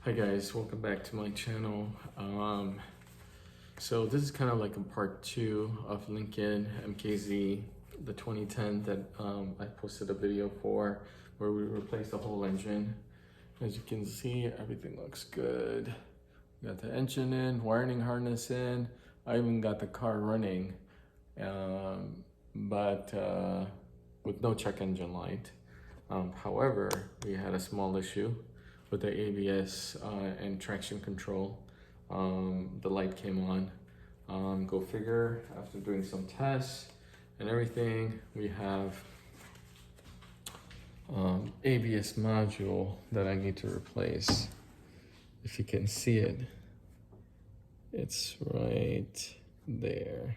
Hi guys, welcome back to my channel. So this is kind of like a part 2 of Lincoln MKZ, the 2010 that I posted a video for, where we replaced the whole engine. As you can see, everything looks good. Got the engine in, wiring harness in. I even got the car running, but with no check engine light. However, we had a small issue with the ABS and traction control. The light came on. Go figure, after doing some tests and everything, we have ABS module that I need to replace. If you can see it, it's right there.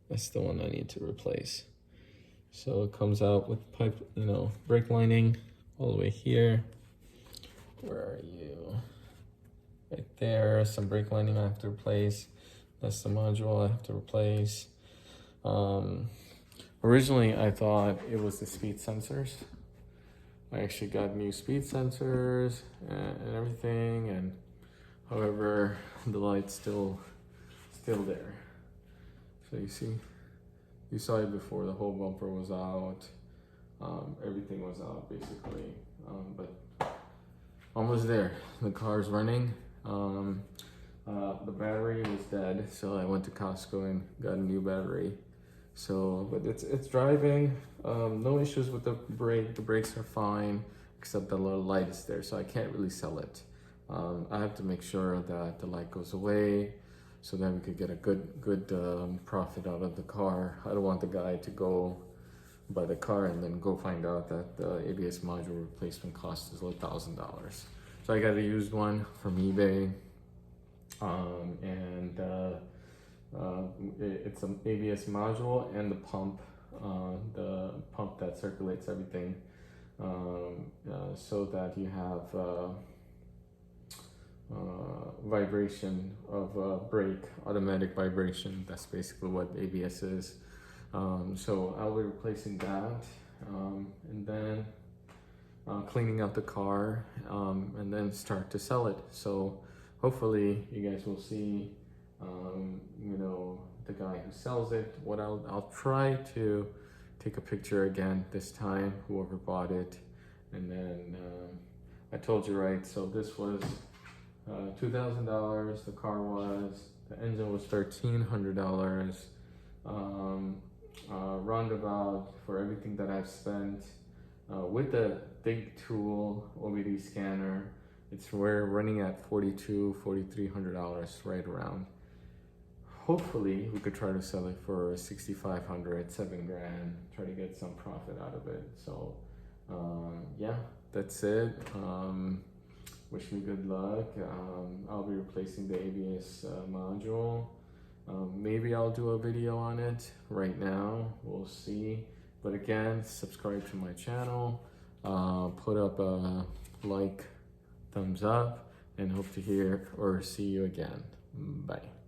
That's the one I need to replace. So it comes out with pipe, brake lining all the way here. Where are you? Right there, some brake lining I have to replace. That's the module I have to replace. Originally I thought it was the speed sensors. I actually got new speed sensors and everything, and however, the light's still there. So you saw it before, the whole bumper was out. Everything was out basically, but almost there. The car's running. The battery was dead, so I went to Costco and got a new battery. So, but it's driving. No issues with the brake. The brakes are fine, except the little light is there, so I can't really sell it. I have to make sure that the light goes away, so then we could get a good profit out of the car. I don't want the guy to go buy the car and then go find out that the ABS module replacement cost is like $1,000. So I got a used one from eBay, it's an ABS module and the pump that circulates everything, so that you have vibration of brake, automatic vibration. That's basically what ABS is. So I'll be replacing that, and then cleaning out the car, and then start to sell it. So hopefully you guys will see the guy who sells it. What I'll try to take a picture again this time, whoever bought it, and then I told you, right? So this was $2,000. The car was, the engine was $1,300. Roundabout for everything that I've spent with the big tool OBD scanner, we're running at $4,300 right around. Hopefully we could try to sell it for $6,500, $7 grand, try to get some profit out of it. So yeah, that's it. Wish me good luck. I'll be replacing the ABS module. Maybe I'll do a video on it. Right now, we'll see. But again, subscribe to my channel, put up a like, thumbs up, and hope to hear or see you again. Bye.